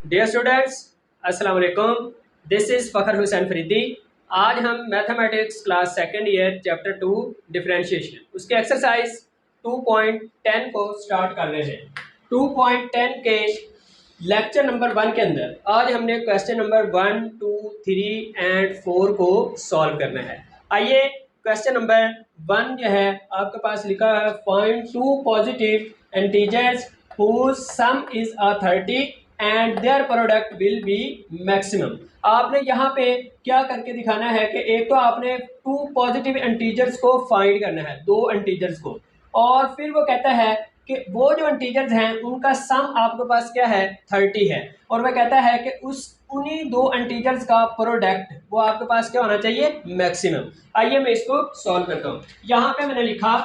Dear students, अस्सलाम वालेकुम। This is Fakhar Hussain Faridi. आज हम mathematics class second year chapter 2 differentiation उसके एक्सरसाइज 2.10 को स्टार्ट कर रहे हैं। 2.10 के लेक्चर नंबर 1 के अंदर आज हमने क्वेश्चन नंबर 1, 2, 3 एंड 4 को सॉल्व करना है। आइए क्वेश्चन नंबर 1 जो है आपके पास लिखा है, find two positive integers whose sum is a 30 and their product will be maximum। आपने यहाँ पे क्या करके दिखाना है कि एक तो आपने टू पॉजिटिव इंटीजर्स को फाइंड करना है, दो इंटीजर्स को, और फिर वो कहता है कि वो जो इंटीजर्स हैं उनका सम आपके पास क्या है, 30 है, और वह कहता है कि उन्हीं दो इंटीजर्स का प्रोडक्ट वो आपके पास क्या होना चाहिए, मैक्सिमम। आइए मैं इसको सॉल्व करता हूँ। यहाँ पे मैंने लिखा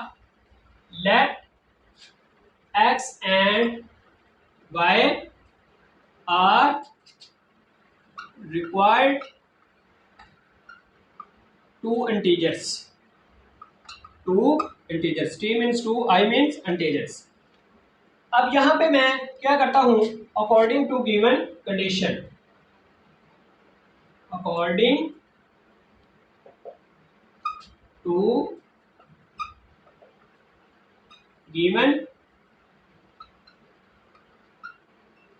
late x and y are required two integers। T means two, I means integers। अब यहां पे मैं क्या करता हूं, according to given condition, according to given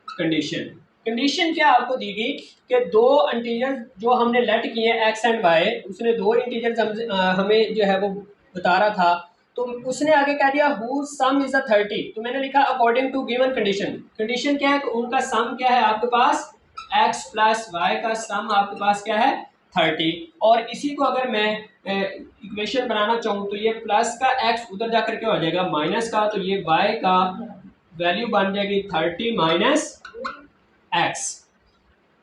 condition क्या आपको दी गई कि दो इंटीजर जो हमने लेट किए एक्स एंड वाई, उसने दो इंटीजर हमें जो है वो बता रहा था, तो उसने आगे कह दिया हु सम इज 30। तो मैंने लिखा अकॉर्डिंग टू गिवन कंडीशन क्या है कि उनका सम क्या है, आपके पास x प्लस वाई का सम आपके पास क्या है, 30। और इसी को अगर मैं इक्वेशन बनाना चाहूँ तो ये प्लस का x उधर जाकर क्या हो जाएगा, माइनस का, तो ये y का वैल्यू बन जाएगी 30 माइनस x।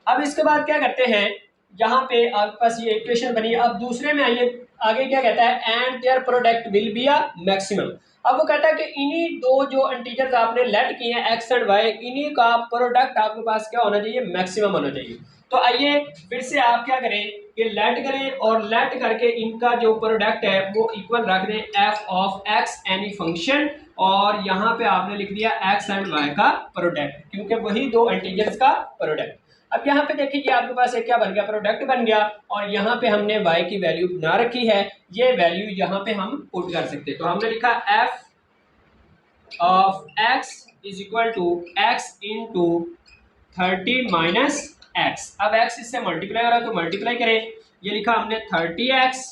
अब इसके बाद क्या करते हैं, यहाँ पे आपके पास ये इक्वेशन बनी। अब दूसरे में आइए, आगे क्या कहता है, and their product will be a maximum. अब वो कहता है कि इन्हीं दो जो इंटीजर्स आपने लेट किए हैं एक्स एंड वाई, इन्हीं का प्रोडक्ट आपके पास क्या होना चाहिए, मैक्सिमम होना चाहिए। तो आइए फिर से आप क्या करें कि लेट करें, और लेट करके इनका जो प्रोडक्ट है वो इक्वल रख दें F of x any function, और यहाँ पे आपने लिख दिया एक्स एंड वाई का प्रोडक्ट, क्योंकि वही दो इंटीजर्स का प्रोडक्ट। अब यहाँ पे देखिए ये आपके पास एक क्या बन गया, प्रोडक्ट बन गया, और यहाँ पे हमने y की वैल्यू बना रखी है, ये वैल्यू यहाँ पे हम पुट कर सकते हैं। तो हमने लिखा f of x is equal to x into 30 minus x. अब x इससे मल्टीप्लाई हो रहा है तो मल्टीप्लाई करें, ये लिखा हमने 30x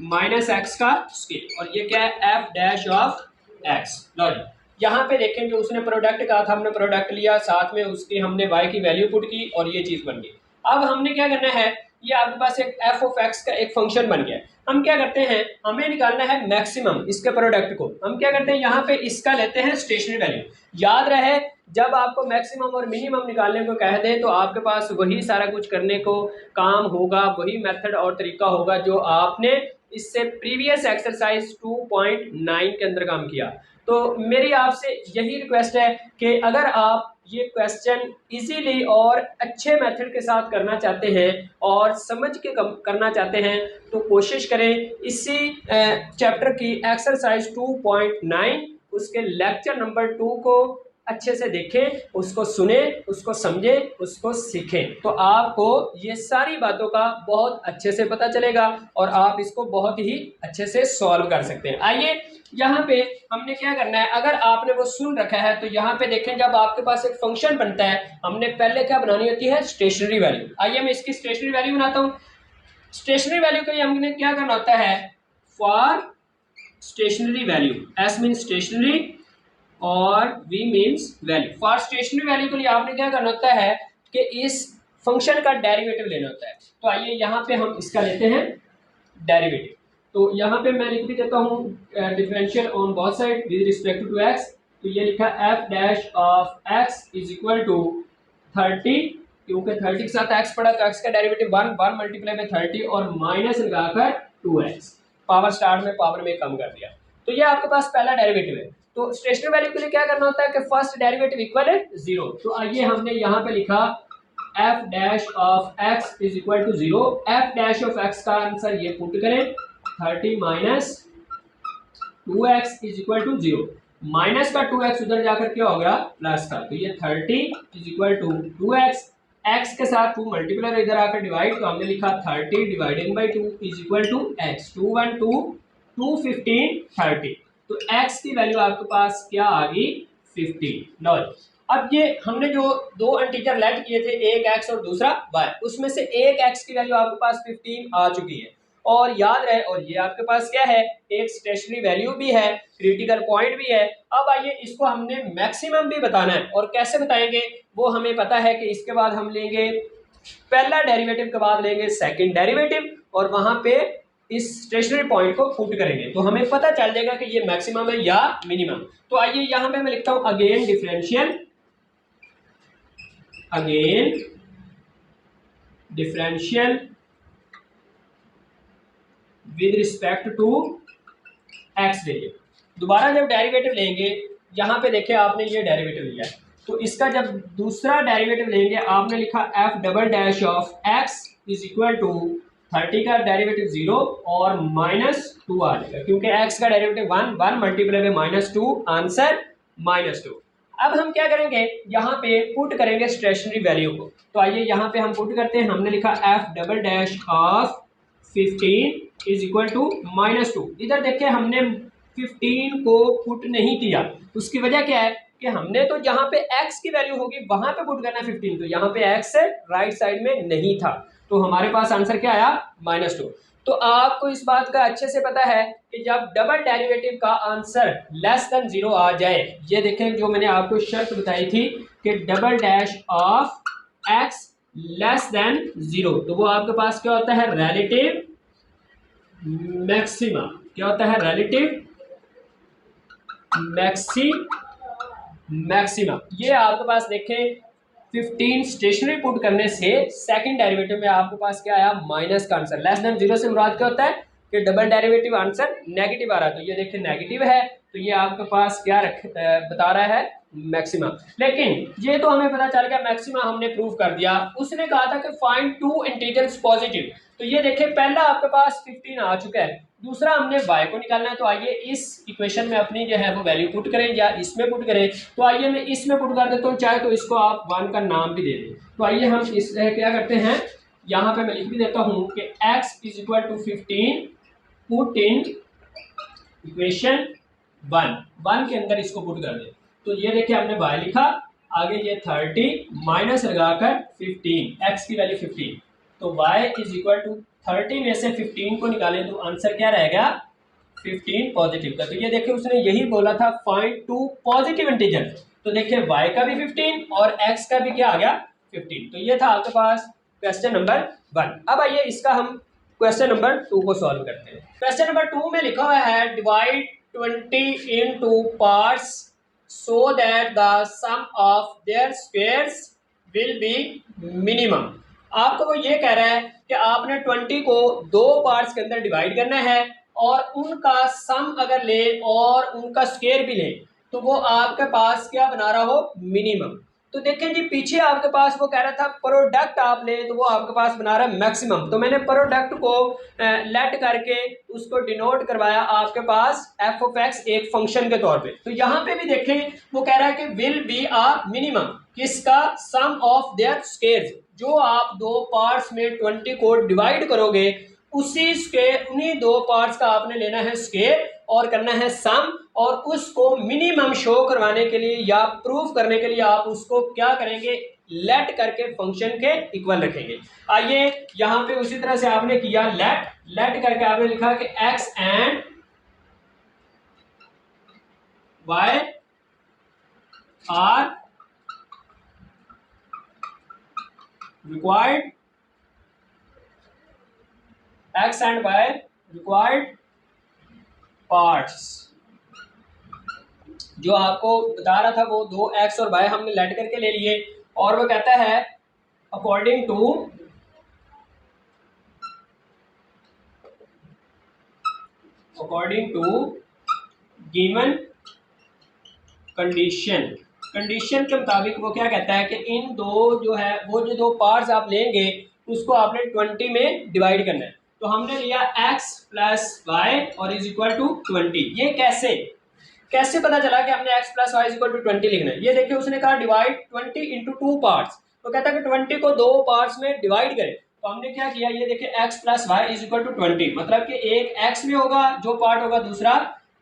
माइनस एक्स का स्क्वायर, और ये क्या है, f डैश ऑफ x। लो जी, यहाँ पे देखें जो उसने प्रोडक्ट कहा था, हमने प्रोडक्ट लिया, साथ में उसकी हमने y की वैल्यू पुट की, और ये चीज बन गई। अब हमने क्या करना है, ये आपके पास एक f ऑफ x का एक फंक्शन बन गया। हम क्या करते हैं, हमें निकालना है मैक्सिमम इसके प्रोडक्ट को। हम क्या करते हैं, यहाँ पे इसका लेते हैं स्टेशनरी वैल्यू। याद रहे, जब आपको मैक्सिमम और मिनिमम निकालने को कह दें तो आपके पास वही सारा कुछ करने को काम होगा, वही मेथड और तरीका होगा जो आपने इससे प्रीवियस एक्सरसाइज 2.9 के अंदर काम किया। तो मेरी आपसे यही रिक्वेस्ट है कि अगर आप ये क्वेश्चन इजीली और अच्छे मेथड के साथ करना चाहते हैं और समझ के करना चाहते हैं तो कोशिश करें इसी चैप्टर की एक्सरसाइज 2.9 उसके लेक्चर नंबर 2 को अच्छे से देखें, उसको सुने, उसको समझें, उसको सीखें, तो आपको ये सारी बातों का बहुत अच्छे से पता चलेगा और आप इसको बहुत ही अच्छे से सॉल्व कर सकते हैं। आइए यहाँ पे हमने क्या करना है, अगर आपने वो सुन रखा है तो यहाँ पे देखें, जब आपके पास एक फंक्शन बनता है हमने पहले क्या बनानी होती है, स्टेशनरी वैल्यू। आइए मैं इसकी स्टेशनरी वैल्यू बनाता हूँ। स्टेशनरी वैल्यू के लिए हमने क्या करना होता है, for stationary value, s mean stationary और v means value. For stationary value के लिए आपने क्या करना होता है कि इस फंक्शन का डेरिवेटिव लेना होता है। तो आइए यहाँ पे हम इसका लेते हैं डेरिवेटिव। तो यहाँ पे मैं लिख भी देता हूँ differential on both side with respect to x। तो ये लिखा f dash of x is equal to 30, क्योंकि 30 के साथ x पड़ा तो x का डेरिवेटिव 1 मल्टीप्लाई में 30 और माइनस लगाकर 2x, पावर स्टार्ट में पावर में कम कर दिया। तो ये आपके पास पहला डेरिवेटिव है। तो स्टेशनरी वैल्यू के लिए क्या करना होता है कि फर्स्ट डेरिवेटिव इक्वल है 0। तो आइए हमने यहाँ पे लिखा f dash of x is equal to 0। f dash of x का आंसर ये पुट करें 30 minus 2x is equal to 0। Minus का 2x उधर जाकर क्या हो गया, प्लस का, तो ये 30 is equal to 2x x के साथ 2 मल्टीप्लाई इधर आकर डिवाइड, तो हमने लिखा 30 dividing by 2 is equal to x, 2 1 2 2 15 30। तो x की वैल्यू आपके पास क्या आ गई 15। लो अब ये हमने जो दो इंटीजर लेट किए थे, एक x और दूसरा y, उसमें से एक x की वैल्यू आपके पास 15 आ चुकी है और याद रहे, और ये आपके पास क्या है, एक स्टेशनरी वैल्यू भी है, क्रिटिकल पॉइंट भी है। अब आइए इसको हमने मैक्सिमम भी बताना है, और कैसे बताएंगे वो हमें पता है कि इसके बाद हम लेंगे पहला डेरिवेटिव के बाद लेंगे सेकंड डेरिवेटिव, और वहां पे इस स्टेशनरी पॉइंट को पुट करेंगे तो हमें पता चल जाएगा कि ये मैक्सिमम है या मिनिमम। तो आइए यहां पे मैं लिखता हूं again differential with respect to x लेंगे। दोबारा जब डेरिवेटिव लेंगे, यहाँ पे देखिए आपने ये डेरिवेटिव लिया, तो इसका जब दूसरा डेरिवेटिव लेंगे आपने लिखा f double dash of x is equal to 30 का डेरिवेटिव 0 और -2 आ जाएगा, क्योंकि x का डेरिवेटिव 1, 1 मल्टीप्लाई बाय -2, आंसर -2। अब हम क्या करेंगे, यहाँ पे पुट करेंगे स्टेशनरी वैल्यू को। तो आइए यहाँ पे हम पुट करते हैं, हमने लिखा f double dash of 15 is equal to -2। इधर देखिए हमने 15 को पुट नहीं किया, उसकी वजह क्या है कि हमने तो जहाँ पे x की वैल्यू होगी वहां पे पुट करना 15, तो यहाँ पे x राइट साइड में नहीं था, तो हमारे पास आंसर क्या आया -2। तो आपको इस बात का अच्छे से पता है कि जब डबल डेरिवेटिव का आंसर लेस देन 0 आ जाए, ये देखें जो मैंने आपको शर्त बताई थी कि double dash of x less than 0, तो वो आपके पास क्या होता है, रिलेटिव मैक्सिमा। क्या होता है, रिलेटिव मैक्सिमा। ये आपके पास देखें 15 स्टेशनरी पुट करने से सेकंड डेरिवेटिव में आपके पास क्या आया, माइनस का आंसर। लेस देन 0 से मुराद क्या होता है कि डबल डेरिवेटिव आंसर नेगेटिव आ रहा है, तो ये देखिए नेगेटिव है, तो ये आपके पास क्या बता रहा है, मैक्सिमा। लेकिन ये तो हमें पता चल गया मैक्सिमा हमने प्रूव कर दिया। उसने कहा था कि फाइंड 2 इंटीजर्स पॉजिटिव, तो ये देखिए पहला आपके पास 15 आ चुका है, दूसरा हमने y को निकालना है। तो आइए इस इक्वेशन में अपनी जो है वो वैल्यू पुट करें या इसमें पुट करें। तो आइए मैं इसमें पुट कर देता हूँ, चाहे तो इसको आप 1 का नाम भी दे दें। तो आइए हम इस क्या करते हैं, यहाँ पे मैं लिख भी देता हूँ कि x is equal to 15 put in equation 1 के अंदर इसको पुट कर दें। तो ये देखिए हमने y लिखा, आगे ये 30 माइनस लगाकर 15, x की वैल्यू 15, तो y इज इक्वल टू 30 में से 15 को निकालें तो आंसर क्या रहेगा, 15 पॉजिटिव का। तो ये देखिए उसने यही बोला था फाइंड 2 पॉजिटिव इंटीजर, तो देखिए y का भी 15 और x का भी क्या आ गया 15। तो ये था आपके पास क्वेश्चन नंबर 1। अब आइए इसका हम क्वेश्चन नंबर 2 को सॉल्व करते हैं। क्वेश्चन नंबर 2 में लिखा हुआ है divide 20 into parts so that the sum of their squares will be minimum। आपको वो ये कह रहा है कि आपने 20 को 2 पार्ट्स के अंदर डिवाइड करना है और उनका सम अगर ले और उनका स्क्वायर भी ले तो वो आपके पास क्या बना रहा हो, मिनिमम। तो देखें जी पीछे आपके पास वो कह रहा था प्रोडक्ट आप ले, तो वो आपके पास बना रहा है मैक्सिमम। तो मैंने प्रोडक्ट को लेट करके उसको डिनोट करवाया आपके पास एफ ऑफ एक्स एक फंक्शन के तौर पे। तो यहाँ पे भी देखें वो कह रहा है कि विल बी आ मिनिमम किसका, सम ऑफ देयर स्क्वायर्स। जो आप 2 पार्ट्स में 20 को डिवाइड करोगे उसी स्क्वायर, उन्हीं 2 पार्ट्स का आपने लेना है स्क्वायर और करना है सम, और उसको मिनिमम शो करवाने के लिए या प्रूफ करने के लिए आप उसको क्या करेंगे, लेट करके फंक्शन के इक्वल रखेंगे। आइए यहां पे उसी तरह से आपने किया, लेट करके आपने लिखा कि x and y are required, x and y required parts. जो आपको बता रहा था वो 2x और y हमने लेट करके ले लिए, और वो कहता है अकॉर्डिंग टू गिवन कंडीशन के मुताबिक वो क्या कहता है कि इन दो जो है वो जो 2 पार्ट्स आप लेंगे उसको आपने 20 में डिवाइड करना है। तो हमने लिया x प्लस वाई और इज इक्वल टू 20। ये कैसे पता चला कि हमने x plus y is equal to 20 लिखना है। ये देखिए उसने कहा डिवाइड 20 इंटू 2 पार्ट्स, तो कहता है कि 20 को दो पार्ट्स में डिवाइड करें। तो हमने क्या किया, ये देखिए x plus y is equal to 20, मतलब कि एक x में होगा जो पार्ट होगा, दूसरा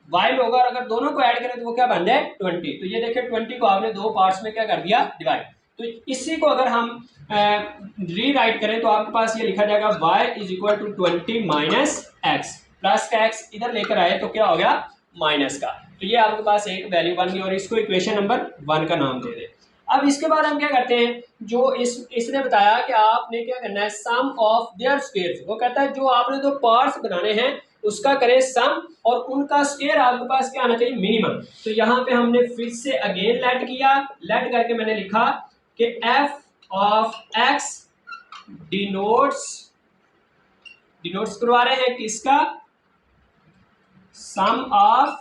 y में होगा, और अगर दोनों को ऐड करें तो वो क्या बन जाए 20। तो ये देखिए 20 को आपने दो पार्ट्स में क्या कर दिया, डिवाइड। तो इसी को अगर हम रीराइट करें तो आपके पास ये लिखा जाएगा y is equal to 20 minus x, plus का x इधर लेकर आए तो क्या हो गया माइनस का। तो ये आपके पास एक वैल्यू बन गई और इसको इक्वेशन नंबर 1 का नाम दे दे। अब इसके बाद हम क्या करते हैं, जो इसने बताया कि आपने क्या करना है, सम ऑफ देयर स्क्वायर्स। वो कहता है जो आपने दो पार्ट्स बनाने हैं उसका करें सम, और उनका स्क्वायर आपके पास क्या आना चाहिए, मिनिमम। तो यहाँ पे हमने फिर से अगेन लेट किया, लेट करके मैंने लिखा कि एफ ऑफ एक्स डिनोट्स करवा रहे हैं किसका, सम ऑफ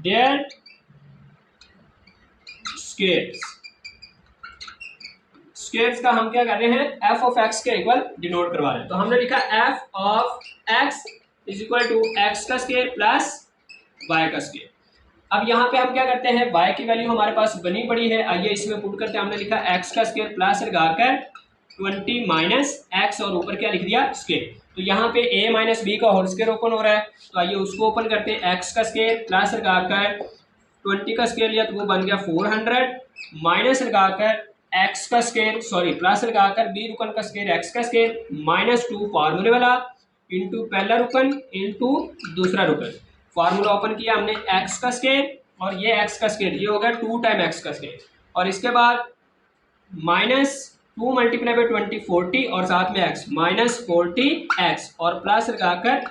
देयर स्क्वायर्स का हम क्या कर रहे हैं, एफ ऑफ एक्स के इक्वल डिनोट करवा रहे हैं। तो हमने लिखा f of x is equal to x का स्क्वायर प्लस वाई का स्क्वायर। अब यहाँ पे हम क्या करते हैं, y की वैल्यू हमारे पास बनी पड़ी है, आइए इसमें पुट करते हैं। हमने लिखा x का स्क्वायर प्लस लगाकर 20 माइनस एक्स और ऊपर क्या लिख दिया स्क्वायर। तो यहाँ पे a माइनस बी का होल स्क्वायर ओपन हो रहा है, तो आइए उसको ओपन करते हैं। x का स्क्वायर प्लस लगाकर 20 का स्क्वायर लिया तो वो बन गया 400, माइनस लगाकर x का स्क्वायर सॉरी प्लस लगाकर b रुकन का स्क्वायर x का स्क्वायर माइनस 2 फार्मूले वाला इंटू पहला रुकन इंटू दूसरा रुकन। फार्मूला ओपन किया हमने x का स्क्वायर और ये x का स्क्वायर, ये हो गया 2 टाइम x का स्क्वायर, और इसके बाद माइनस 2 मल्टीप्लाई बाई 20 40 और साथ में x माइनस 40x और प्लस लगाकर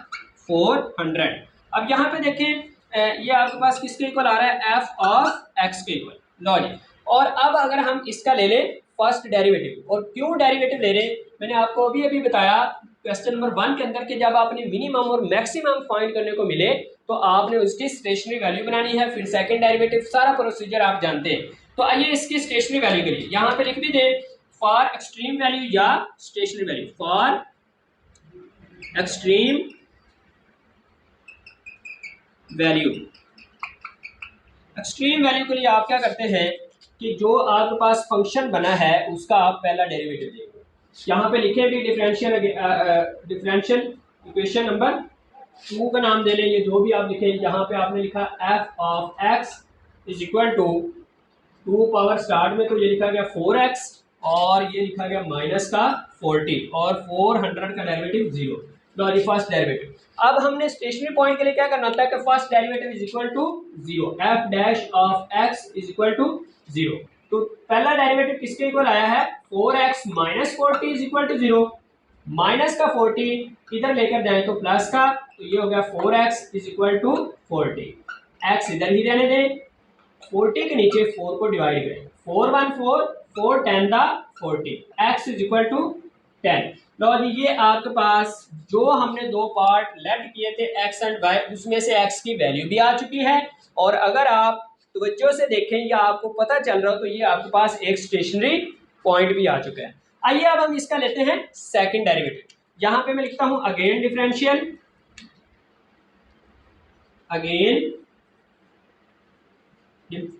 400। अब यहाँ पे देखिए ये आपके पास किसके इक्वल आ रहा है, f ऑफ x के इक्वल। लो जी, और अब अगर हम इसका ले लें फर्स्ट डेरिवेटिव, और क्यों डेरिवेटिव ले रहे, मैंने आपको अभी बताया क्वेश्चन नंबर 1 के अंदर कि जब आपने मिनिमम और मैक्सिमम फाइंड करने को मिले तो आपने उसकी स्टेशनरी वैल्यू बनानी है, फिर सेकंड डेरिवेटिव, सारा प्रोसीजर आप जानते हैं। तो आइए इसकी स्टेशनरी वैल्यू के लिए यहाँ पे लिख भी दें फॉर एक्सट्रीम वैल्यू या stationary value, for extreme value. Extreme value के लिए आप क्या करते हैं कि जो आपके पास फंक्शन बना है उसका आप पहला डेरिवेटिव लेंगे। यहाँ पे लिखे भी डिफरेंशियल इक्वेशन नंबर 2 का नाम दे लें, ये जो भी आप लिखे, यहाँ पे आपने लिखा f of x is equal to 2 power start में तो ये लिखा गया 4x और ये लिखा गया माइनस का 40 और 400 का डेरिवेटिव 0, तो फर्स्ट डेरिवेटिव। अब हमने स्टेशनरी पॉइंट के लिए क्या करना होता है कि first derivative is equal to 0, f dash of x is equal to 0। तो पहला डेरिवेटिव किसके इक्वल आया है, 4x minus 40 is equal to 0, minus का 40 इधर लेकर जाए तो प्लस का, तो ये हो गया 4x is equal to 40, x इधर ही रहने दें, 40 के नीचे 4 को डिवाइड करें, 4 1 4 4 10 दा 40, x इज इक्वल टू 10। लो जी, ये आपके पास जो हमने दो पार्ट लेट किए थे x एंड y, उसमें से x की वैल्यू भी आ चुकी है, और अगर आप तवज्जो से देखें या आपको पता चल रहा हो तो ये आपके पास एक स्टेशनरी पॉइंट भी आ चुका है। आइए अब हम इसका लेते हैं सेकंड डेरिवेटिव। यहां पे मैं लिखता हूं again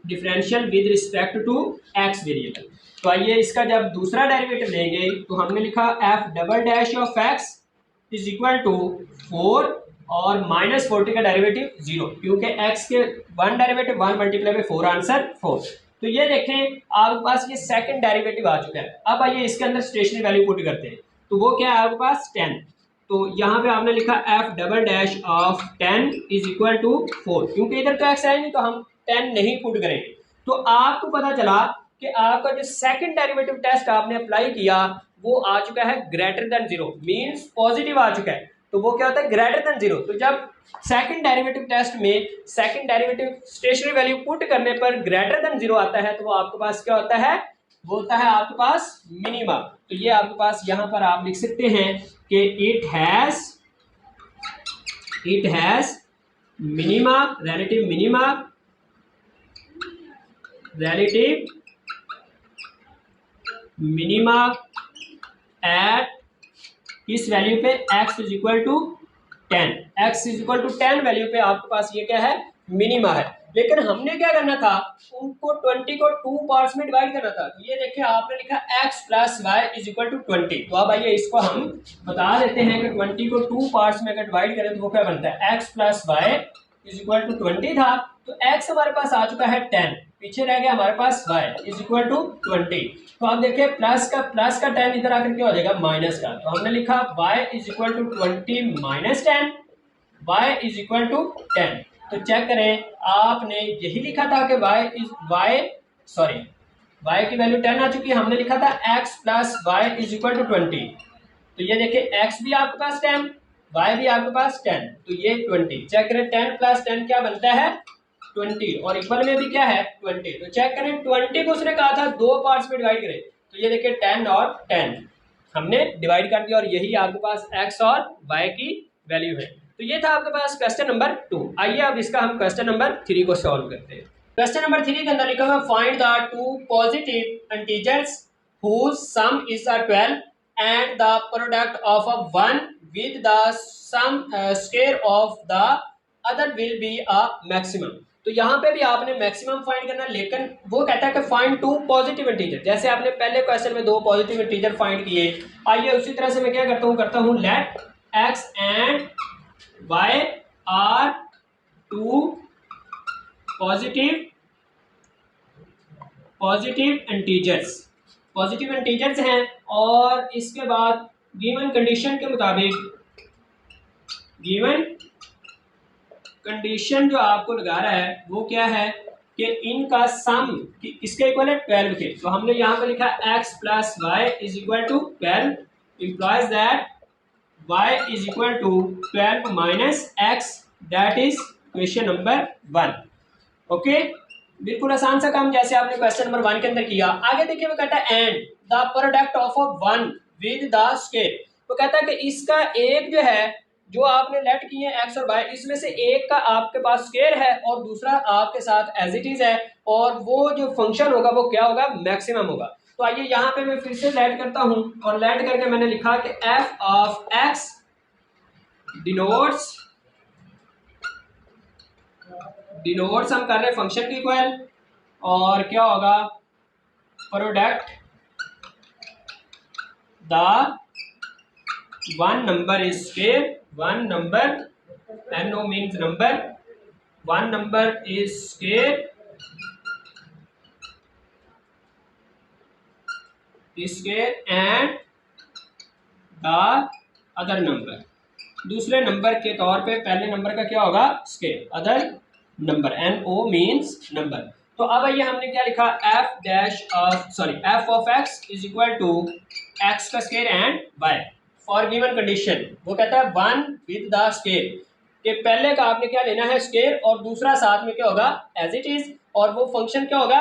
differential with respect to x variable. तो आइए इसका जब दूसरा डेरिवेटिव लेंगे तो हमने लिखा f double dash of x is equal to 4 और माइनस 40 का डेरिवेटिव 0, क्योंकि x के 1 डेरिवेटिव 1 मल्टीप्लाई बाई 4 आंसर 4। तो ये देखें आपके पास ये सेकंड डेरिवेटिव आ चुका है। अब आइए इसके अंदर स्टेशनरी वैल्यू पुट करते हैं, तो वो क्या है आपके पास 10। तो यहाँ पे आपने लिखा f double dash of 10 is equal to 4, क्योंकि इधर तो x है नहीं तो हम 10 नहीं पुट करेंगे। तो आपको पता चला कि आपका जो सेकंड डेरिवेटिव टेस्ट आपने अप्लाई किया वो आ चुका है ग्रेटर देन 0, मीन्स पॉजिटिव आ चुका है। तो वो क्या होता है ग्रेटर देन 0। तो जब सेकंड डेरिवेटिव टेस्ट में second derivative stationary value put करने पर ग्रेटर देन 0 आता है तो वो आपके पास क्या होता है, वो होता है आपके पास मिनिमा। तो ये आपके पास यहाँ पर आप लिख सकते हैं कि it has minima, relative minima at इस वैल्यू पे x is equal to 10, x is equal to 10 value पे आपके पास ये क्या है मिनिमा है। लेकिन हमने क्या करना था, उनको 20 को 2 पार्ट्स में डिवाइड करना था। तो ये देखिए आपने लिखा x plus y is equal to 20। तो अब आइए इसको हम बता देते हैं कि 20 को 2 पार्ट्स में अगर डिवाइड करें तो वो क्या बनता है, x plus y is equal to 20 था, तो x हमारे पास आ चुका है 10, पीछे रह गया हमारे पास y इज इक्वल टू 20। तो आप देखिए प्लस का 10 इधर आकर क्या हो जाएगा, माइनस का। तो हमने लिखा y is equal to 20 minus 10, y is equal to 10। तो चेक करें, आपने यही लिखा था कि y की वैल्यू 10 आ चुकी है। हमने लिखा था x plus y is equal to 20। तो ये देखिए x भी आपके पास 10, y भी आपके पास 10, तो ये 20। चेक करें 10 प्लस 10 क्या बनता है, 20, और इक्वल में भी क्या है 20। तो चेक करें 20 को उसने कहा था 2 पार्ट्स में डिवाइड करें, तो ये देखिए 10 और 10 हमने डिवाइड कर दिया, और यही आपके पास x और y की वैल्यू है। तो ये था आपके पास क्वेश्चन नंबर 2। आइए अब इसका हम क्वेश्चन नंबर 3 को सॉल्व करते हैं। क्वेश्चन नंबर 3 के अंदर लिखा हुआ find the 2 positive integers whose sum is a 12 and the product of a 1 with the sum square of the other will be a maximum। तो यहाँ पे भी आपने मैक्सिमम फाइंड करना, लेकिन वो कहता है कि फाइंड 2 पॉजिटिव इंटीजर। जैसे आपने पहले क्वेश्चन में 2 पॉजिटिव इंटीजर फाइंड किए, आइए उसी तरह से मैं क्या करता हूँ let x and y are 2 positive integers हैं, और इसके बाद गिवन कंडीशन के मुताबिक, गिवन कंडीशन जो आपको लगा रहा है वो क्या है कि इनका सम किसके इक्वल है, 12 के। तो हमने यहाँ पे लिखा x plus y is equal to 12, implies that y is equal to 12 minus x, that is question number 1। Okay, बिल्कुल आसान सा काम जैसे आपने क्वेश्चन नंबर 1 के अंदर किया। आगे देखिए वो कहता है and the product of a 1 with the scale. वो कहता है कि इसका एक जो है, जो आपने लेट किए हैं x और y, इसमें से एक का आपके पास स्क्वायर है और दूसरा आपके साथ एज इट इज है, और वो जो फंक्शन होगा वो क्या होगा, मैक्सिमम होगा। तो आइए यहाँ पे मैं फिर से लेट करता हूँ, और लेट करके मैंने लिखा कि f ऑफ x डिनोट्स हम कर रहे हैं फंक्शन की इक्वल, और क्या होगा, product the one number is square, one number no means number, one number is square and the other number। दूसरे नंबर के तौर पे पहले नंबर का क्या होगा, square, other number, no means number. तो अब आइए हमने क्या लिखा, f of x is equal to x का square and y for given condition. वो कहता है 1 विद द स्क्वायर, कि पहले का आपने क्या लेना है, स्क्वायर, और दूसरा साथ में क्या होगा, एज इट इज, और वो फंक्शन क्या होगा,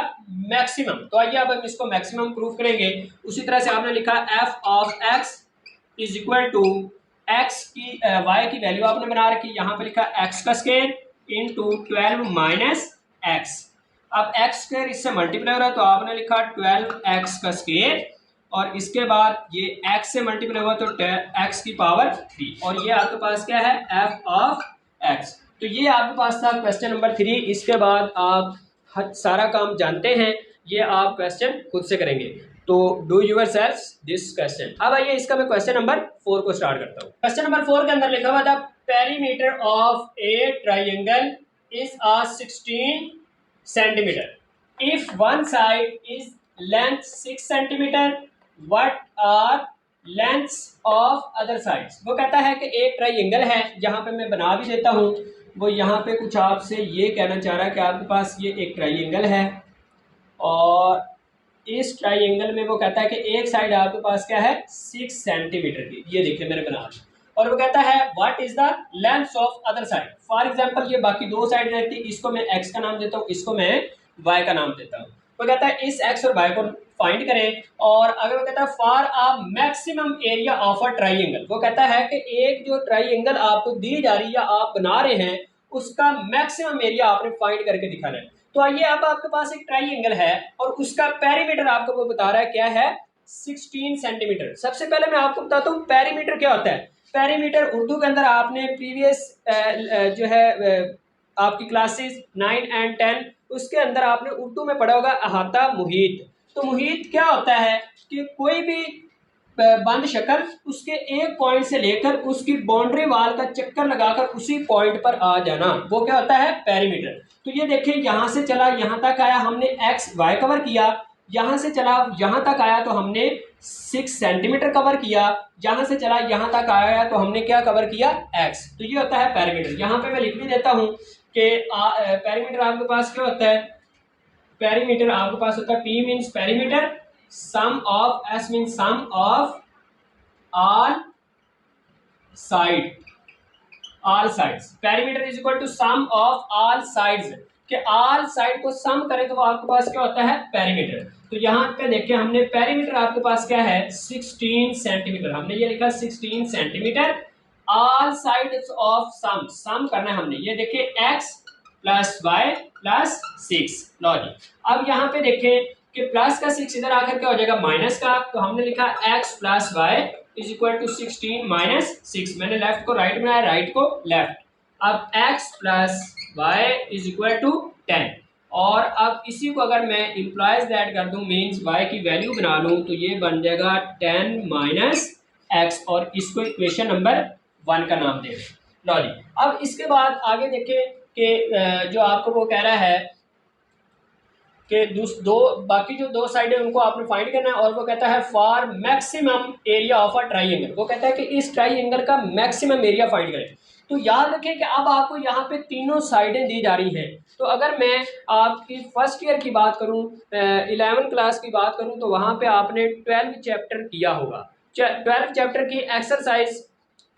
मैक्सिमम। तो आइए अब हम इसको मैक्सिमम प्रूव करेंगे। उसी तरह से आपने लिखा f of x is equal to x की y की वैल्यू आपने बना रखी, यहाँ पे लिखा x का स्क्वायर इंटू 12 माइनस x। अब x स्क्वायर इससे मल्टीप्लाई हो रहा है, तो आपने लिखा 12x का स्क्वायर, और इसके बाद ये x से मल्टीप्लाई हुआ तो x की पावर 3, और ये आपके पास क्या है, f ऑफ x। तो ये आपके पास था क्वेश्चन नंबर 3। इसके बाद आप सारा काम जानते हैं, ये आप क्वेश्चन खुद से करेंगे। तो डू योरसेल्फ दिस क्वेश्चन। अब आइए इसका मैं क्वेश्चन नंबर 4 को स्टार्ट करता हूँ। क्वेश्चन नंबर 4 के अंदर लिखा हुआ था perimeter of a triangle is 16 centimeter if one side is length 6 centimeter, what are lengths of other sides. वो कहता है कि एक ट्राइंगल है, यहाँ पे मैं बना भी देता हूँ। वो यहाँ पे कुछ आपसे ये कहना चाह रहा है कि आपके पास ये एक ट्राइंगल है, और इस ट्राइंगल में वो कहता है कि एक साइड आपके पास क्या है, 6 सेंटीमीटर की। ये देखिए मैंने बना दी, और वो कहता है what is the length of other side. For example ये बाकी दो साइड रहती है, इसको मैं x का नाम देता हूँ, इसको मैं y का नाम देता हूँ। वो कहता है इस x और y को फाइंड करें, और अगर वो कहता है for a maximum area of a triangle. वो कहता है कि एक जो ट्राइंगल आपको दी जा रही है या आप बना रहे हैं, उसका मैक्सिमम एरिया आपने फाइंड करके दिखाना है। तो आइए अब आपके पास एक ट्राइंगल है, और उसका पेरीमीटर आपको वो बता रहा है क्या है, 16 सेंटीमीटर। सबसे पहले मैं आपको बताता हूँ पेरीमीटर क्या होता है। पेरीमीटर उर्दू के अंदर आपने प्रीवियस जो है आपकी क्लासेस 9 एंड 10 उसके अंदर आपने उर्दू में पढ़ा होगा अहाता मुहीत। तो मुहीत क्या होता है कि कोई भी बंद शक्ल उसके एक पॉइंट से लेकर उसकी बाउंड्री वाल का चक्कर लगाकर उसी पॉइंट पर आ जाना, वो क्या होता है? पेरीमीटर। तो ये देखिए यहां से चला यहां तक आया, हमने एक्स वाई कवर किया, यहां से चला यहां तक आया तो हमने 6 सेंटीमीटर कवर किया, यहां से चला यहां तक आया तो हमने क्या कवर किया? एक्स। तो ये होता है पेरीमीटर। यहां पे मैं लिख भी देता हूं कि पेरीमीटर आपके पास क्या होता है? पेरीमीटर आपके पास होता है p means perimeter, sum of s means sum of all side, all sides. Perimeter is equal to sum of all sides, कि ऑल साइड को सम करें तो वो आपके पास क्या होता है? पेरीमीटर। तो यहाँ पे देखिए हमने पेरीमीटर आपके पास क्या है? 16 सेंटीमीटर। हमने ये लिखा 16 centimetre. All sides of some करना है हमने। ये देखिए x प्लस वाई प्लस 6। लो जी, अब यहाँ पे देखें कि प्लस का 6 इधर आकर क्या हो जाएगा? माइनस का। तो हमने लिखा x plus y is equal to 16 minus 6। मैंने लेफ्ट को राइट बनाया, राइट को लेफ्ट। अब x plus y is equal to 10। और अब इसी को अगर मैं इम्प्लाइज दैट कर दूं, मीन्स y की वैल्यू बना लूं, तो ये बन जाएगा 10 माइनस x, और इसको इक्वेशन नंबर 1 का नाम दे। लो जी, अब इसके बाद आगे देखें कि जो आपको वो कह रहा है कि दो बाकी जो दो साइड है उनको आपने फाइंड करना है, और वो कहता है for maximum area of a triangle. वो कहता है कि इस ट्राइंगल का मैक्सिमम एरिया फाइंड करें। तो याद रखें कि अब आपको यहाँ पे तीनों साइडें दी जा रही हैं। तो अगर मैं आपकी फर्स्ट ईयर की बात करूँ, 11th क्लास की बात करूँ, तो वहाँ पे आपने 12 चैप्टर किया होगा। 12 चैप्टर की एक्सरसाइज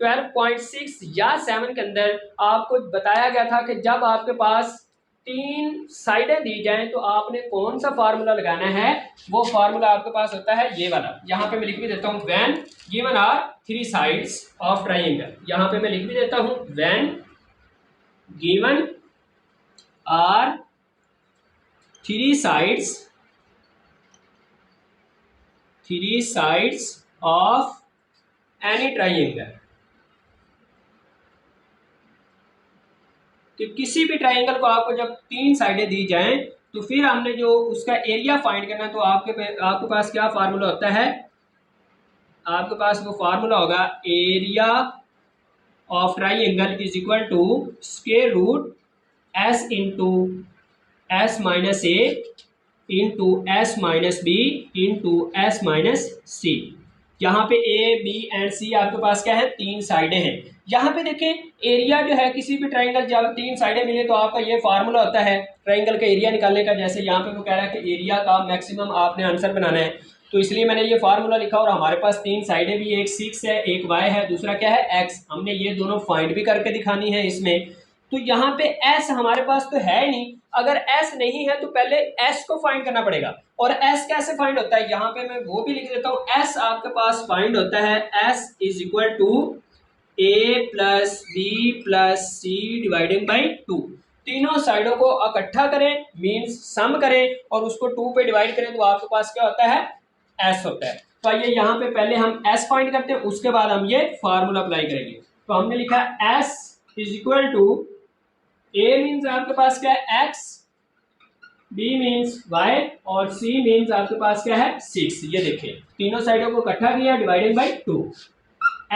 12.6 या 7 के अंदर आपको बताया गया था कि जब आपके पास 3 साइडें दी जाएं तो आपने कौन सा फार्मूला लगाना है। वो फार्मूला आपके पास होता है ये वाला। यहाँ पे मैं लिख भी देता हूँ, when given are 3 sides of triangle. यहाँ पे मैं लिख भी देता हूँ, when given are 3 sides of any triangle. कि किसी भी ट्राइंगल को आपको जब 3 साइडें दी जाएं तो फिर हमने जो उसका एरिया फाइंड करना है, तो आपके पास क्या फार्मूला होता है? आपके पास वो फार्मूला होगा area of triangle is equal to square root S into S minus A into S minus B into S minus C. यहाँ पे ए बी एंड सी आपके पास क्या है? 3 साइडें हैं। यहाँ पे देखें एरिया जो है किसी भी ट्राइंगल जब 3 साइडें मिले तो आपका ये फार्मूला होता है ट्राइंगल का एरिया निकालने का। जैसे यहाँ पे वो कह रहा है कि एरिया का मैक्सिमम आपने आंसर बनाना है, तो इसलिए मैंने ये फार्मूला लिखा। और हमारे पास 3 साइडें भी, एक 6 है, एक y है, दूसरा क्या है? x। हमने ये दोनों फाइंड भी करके दिखानी है इसमें। तो यहाँ पे s हमारे पास तो है ही नहीं। अगर s नहीं है तो पहले s को फाइंड करना पड़ेगा। और s कैसे फाइंड होता है? यहाँ पे मैं वो भी लिख देता हूँ। s आपके पास फाइंड होता है, s is equal to a plus b plus c dividing by 2। तीनों साइडों को इकट्ठा करें, मीन्स सम करें, और उसको 2 पे डिवाइड करें तो आपके पास क्या होता है? s होता है। तो आइए यहाँ पे पहले हम s फाइंड करते हैं, उसके बाद हम ये फार्मूला अप्लाई करेंगे। तो हमने लिखा s is equal to a means आपके पास क्या है? x, b मीन्स y, और c मीन्स आपके पास क्या है? 6। ये देखिए तीनों साइडों को इकट्ठा किया, divided by 2।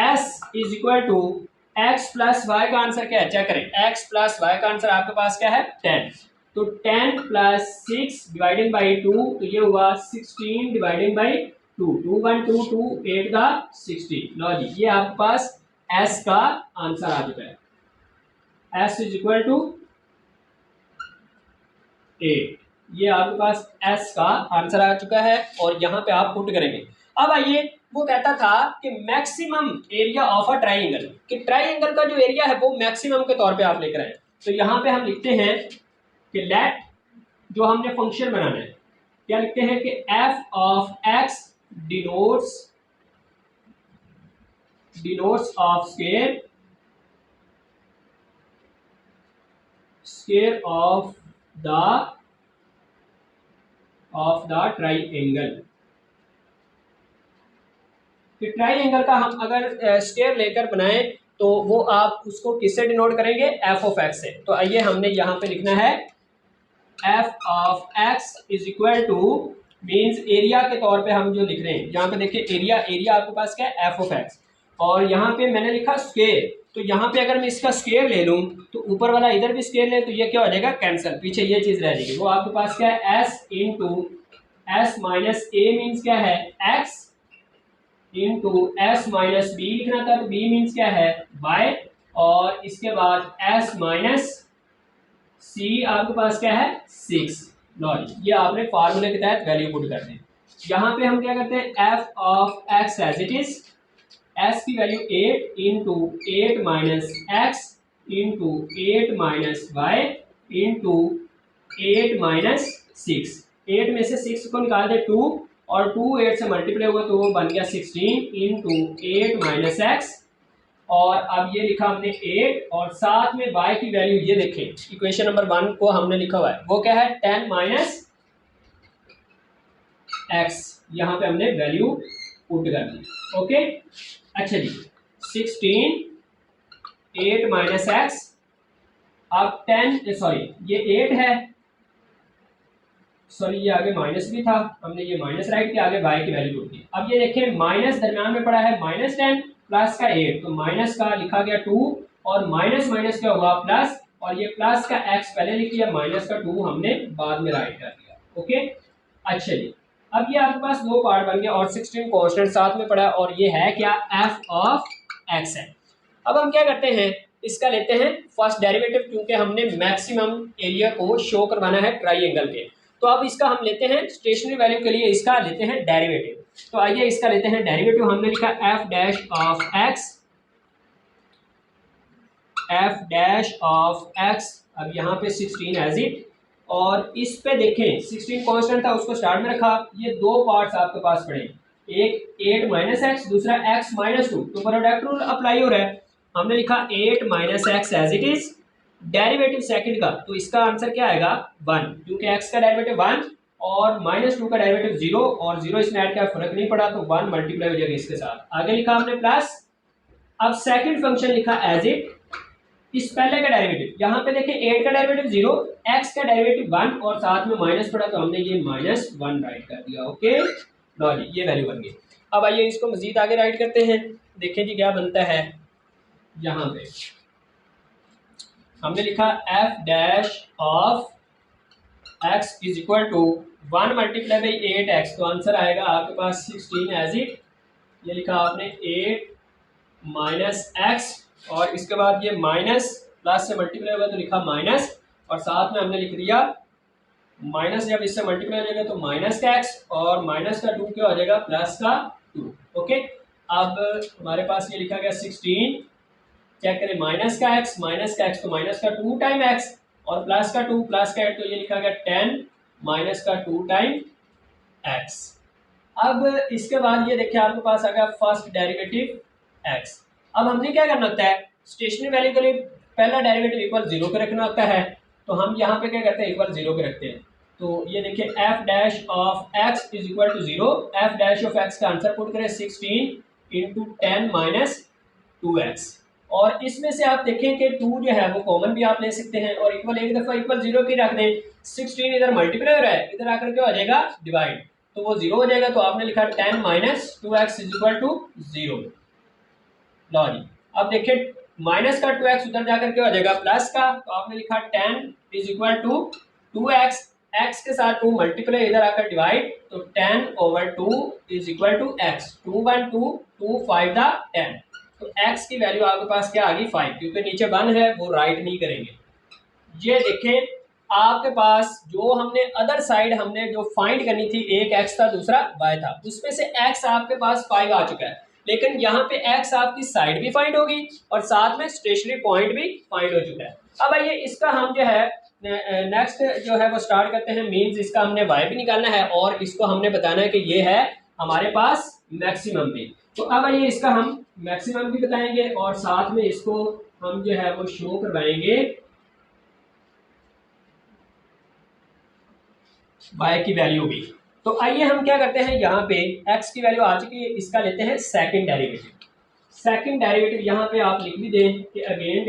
s is equal to x plus y का आंसर क्या है? चेक करें, x प्लस वाई का आंसर आपके पास क्या है? 10। तो 10 प्लस 6 डिवाइडेड बाई 2, तो ये हुआ 16 डिवाइडेड बाई 2। 2 1 2 2 8 का 16। लो जी, ये आपके पास s का आंसर आ चुका है। s is equal to 8। ये आपके पास s का आंसर आ चुका है, और यहाँ पे आप पुट करेंगे। अब आइए, वो कहता था कि maximum area of a triangle, कि ट्राइंगल का जो एरिया है वो मैक्सिमम के तौर पे आप लेकर आए। तो यहाँ पे हम लिखते हैं कि लेट, जो हमने फंक्शन बनाना है, क्या लिखते हैं कि f of x denotes of square of the triangle. कि ट्राइंगल का हम अगर स्क्वायर लेकर बनाएं तो वो आप उसको किससे डिनोट करेंगे, एफ ऑफ एक्स से। तो आइए हमने यहाँ पे लिखना है f of x is equal to, means area के तौर पे हम जो लिख रहे हैं यहाँ पे देखिए, एरिया एरिया आपके पास क्या है, एफ ऑफ एक्स, और यहाँ पे मैंने लिखा स्क्वायर। तो यहाँ पे अगर मैं इसका स्क्वायर ले लूँ तो ऊपर वाला इधर भी स्क्वायर ले तो ये क्या हो जाएगा, कैंसिल, पीछे ये चीज रह जाएगी। वो आपके पास क्या है, s into S minus a means क्या है, x into S minus b लिखना था, तो बी मीन्स क्या है, वाई, और इसके बाद एस माइनस सी आपके पास क्या है, 6। लॉजिक, ये आपने फार्मूले के तहत वैल्यू पुट कर दी। यहाँ पे हम क्या करते हैं, F of X as it is, S की value 8 into 8 minus X into 8 minus Y into 8 minus 6। 8 में से 6 को निकाल दे 2, और 2 8 से मल्टीप्लाई हुआ तो वो बन गया 16 इंटू 8 माइनस एक्स, और अब ये लिखा हमने 8, और साथ में y की वैल्यू ये देखें, इक्वेशन नंबर 1 को हमने लिखा हुआ है वो क्या है, 10 माइनस x, यहाँ पे हमने वैल्यू पुट कर दी। ओके, अच्छा जी, 16 8 माइनस एक्स, अब 10 सॉरी ये 8 है, सॉरी ये आगे माइनस भी था, हमने ये माइनस राइट किया, आगे y की वैल्यू पुट की। अब ये देखें माइनस दरम्यान में पड़ा है -10 प्लस का 8, तो माइनस का लिखा गया 2, और माइनस माइनस क्या हुआ प्लस, और ये प्लस का x पहले लिख लिया, माइनस का 2 हमने बाद में राइट कर दिया। ओके, अच्छा जी, अब ये आपके पास दो पार्ट बन गया और 16 कॉन्स्टेंट साथ में पड़ा, और ये है क्या, f ऑफ x है। अब हम क्या करते हैं, इसका लेते हैं फर्स्ट डेरिवेटिव, क्योंकि हमने मैक्सिमम एरिया को शो करवाना है ट्राइंगल के। तो अब इसका हम लेते हैं स्टेशनरी वैल्यू के लिए, इसका लेते हैं डेरिवेटिव। तो आइए इसका लेते हैं डेरिवेटिव। हमने लिखा f dash of x, F dash of x, अब यहाँ पे 16 एज इट, और इस पे देखें 16 कांस्टेंट था उसको स्टार्ट में रखा, ये दो पार्ट्स आपके पास पड़े, एक 8 माइनस एक्स, दूसरा x माइनस 2, तो प्रोडक्ट रूल अप्लाई हो रहा है। हमने लिखा 8 minus x as it is, derivative second का, तो इसका आंसर क्या आएगा 1, क्योंकि x का डेरिवेटिव 1 और -2 का डेरिवेटिव 0, और 0 इसमें ऐड किया फर्क नहीं पड़ा, तो 1 मल्टीप्लाई हो जाएगा इसके साथ। आगे लिखा हमने प्लस, अब सेकंड फंक्शन लिखा एज इट, इस पहले का डेरिवेटिव, यहाँ पे देखें 8 का डेरिवेटिव 0, x का डेरिवेटिव 1, और साथ में माइनस पड़ा तो हमने ये -1 राइट कर दिया। ओके, लॉजिक, ये वैल्यू बन गई। अब आइए इसको मजीद आगे राइट करते हैं, देखें जी क्या बनता है। यहाँ पे हमने लिखा f dash of x is equal to 1 multiply by 8x, तो आंसर आएगा आपके पास 16 एज इट, ये लिखा आपने 8 माइनस एक्स, और इसके बाद ये माइनस प्लस से मल्टीप्लाई होगा तो लिखा माइनस, और साथ में हमने लिख दिया माइनस, जब इससे मल्टीप्लाई हो जाएगा तो माइनस का एक्स, और माइनस का 2 क्या हो जाएगा, प्लस का 2। ओके, अब हमारे पास ये लिखा गया 16, चेक करें, माइनस का एक्स तो माइनस का 2 टाइम एक्स, और प्लस का 2 प्लस का 8, तो ये लिखा गया 10 माइनस का 2 टाइम एक्स। अब इसके बाद ये देखिए आपके पास आ गया फर्स्ट डेरिवेटिव एक्स। अब हमने क्या करना होता है, स्टेशनरी वैल्यू के लिए पहला डेरिवेटिव इक्वल 0 पे रखना होता है, तो हम यहाँ पे क्या करते हैं, इक्वल 0 पे रखते हैं। तो ये देखिए f dash of x is equal to 0, f dash of x का आंसर पुट करें 16 इंटू 10 माइनस 2x, और इसमें से आप देखें कि 2 जो है वो कॉमन भी आप ले सकते हैं, और इक्वल एक दफा इक्वल 0 की रख दें, 16 इधर मल्टीप्लाई हो रहा है, इधर आकर क्या हो जाएगा, डिवाइड, तो वो 0 हो जाएगा, तो आपने लिखा 10 minus 2x is equal to 0। Logic, अब देखिए माइनस का 2x उधर जाकर क्या हो जाएगा, प्लस का, तो आपने लिखा 10 is equal to 2x, x के साथ 2 मल्टीप्लाई, इधर आकर डिवाइड, तो 10 over 2 is equal to x, 2 1 2 2 5 the 10, तो x की वैल्यू आपके पास क्या आ गई 5, क्योंकि नीचे 1 है वो राइट नहीं करेंगे। ये देखें आपके पास जो हमने अदर साइड हमने जो फाइंड करनी थी, एक x था दूसरा y था, उसमें से x आपके पास 5 आ चुका है, लेकिन यहाँ पे x आपकी साइड भी फाइंड होगी और साथ में स्टेशनरी पॉइंट भी फाइंड हो चुका है। अब आइए इसका हम जो है नेक्स्ट जो है वो स्टार्ट करते हैं, मीन्स इसका हमने y भी निकालना है और इसको हमने बताना है कि ये है हमारे पास मैक्सिमम भी। तो अब आइए इसका हम मैक्सिमम भी बताएंगे और साथ में इसको हम जो है वो शो करवाएंगे y की वैल्यू भी। तो आइए हम क्या करते हैं, यहाँ पे x की वैल्यू आ चुकी है, इसका लेते हैं सेकंड डेरिवेटिव। सेकंड डेरिवेटिव यहाँ पे आप लिख भी दें कि again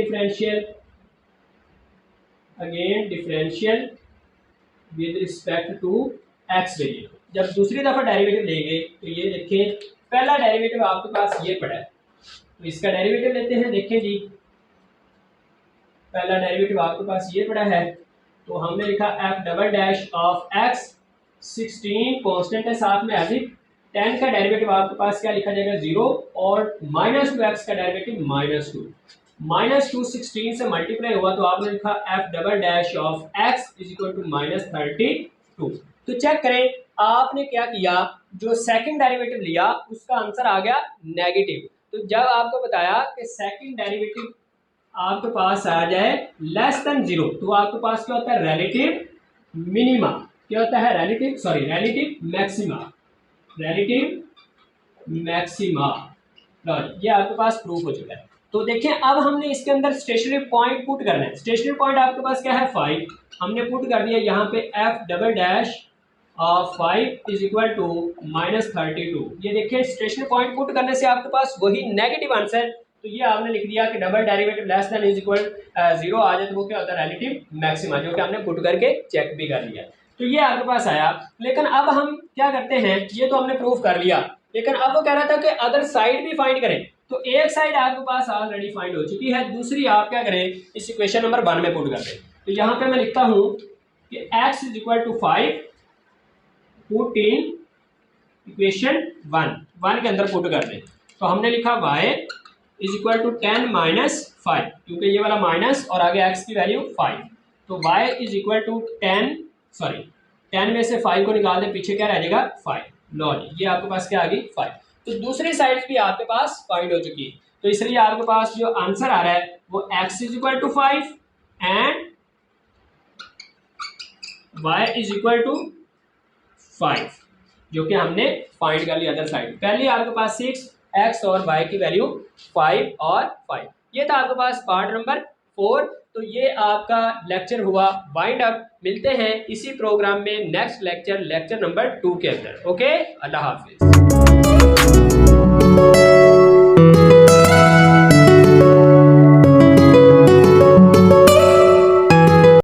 differential with respect to x variable. जब दूसरी दफा डेरिवेटिव लेंगे तो ये देखें, पहला डेरिवेटिव आपके पास ये पड़ा है, तो इसका डेरिवेटिव लेते हैं। देखें जी, पहला डेरिवेटिव आपके पास ये पड़ा है, तो हमने लिखा f double dash of x, 16 constant है साथ में, एज इट 10 का डेरिवेटिव आपके पास क्या लिखा जाएगा 0, और -2x का डेरिवेटिव -2, -2 16 से मल्टीप्लाई हुआ तो आपने लिखा f double dash of x is equal to -32। तो चेक करें आपने क्या किया, जो सेकंड डेरिवेटिव लिया उसका आंसर आ गया नेगेटिव। तो जब आपको बताया कि सेकंड डेरिवेटिव आपके पास आ जाए लेस देन 0, तो आपके पास क्या होता है रिलेटिव मिनिमा, क्या होता है रिलेटिव मैक्सिमा। ये आपके पास प्रूफ हो चुका है। तो देखें अब हमने इसके अंदर स्टेशनरी पॉइंट पुट करना है। स्टेशनरी पॉइंट आपके पास क्या है 5, हमने पुट कर दिया यहाँ पे f double dash 5 is equal to -32। ये देखिए स्टेशनरी पॉइंट पुट करने से आपके पास वही नेगेटिव आंसर, तो ये आपने लिख दिया कि double derivative less than is equal 0 आ जाए तो वो क्या होता है रिलेटिव मैक्सिमा, जो कि हमने पुट करके चेक भी कर लिया। तो ये आपके पास आया। लेकिन अब हम क्या करते हैं, ये तो हमने प्रूफ कर लिया, लेकिन अब वो कह रहा था कि अदर साइड भी फाइंड करें। तो एक साइड आपके पास ऑलरेडी फाइंड हो चुकी है, दूसरी आप क्या करें इस इक्वेशन नंबर 1 में पुट कर दें। तो यहाँ पे मैं लिखता हूँ कि x is equal to 5 put in equation 1 के अंदर पुट कर दें। तो हमने लिखा y इज इक्वल टू 10 - 5, क्योंकि ये वाला माइनस और आगे x की वैल्यू 5, तो y इज इक्वल टू 10 में से 5 को निकाल दें, पीछे क्या रह जाएगा 5। लो ये आपके पास क्या आ गई 5। तो दूसरी साइड भी आपके पास फाइंड हो चुकी है, तो इसलिए आपके पास जो आंसर आ रहा है वो x is equal to 5 and y is equal to 5, जो कि हमने फाइंड कर लिया अदर साइड। पहले आपके पास 6, x और y की वैल्यू 5 और 5। ये था आपके पास पार्ट नंबर 4। तो ये आपका लेक्चर हुआ वाइंड अप। मिलते हैं इसी प्रोग्राम में नेक्स्ट लेक्चर नंबर 2 के अंदर। ओके, अल्लाह हाफिज।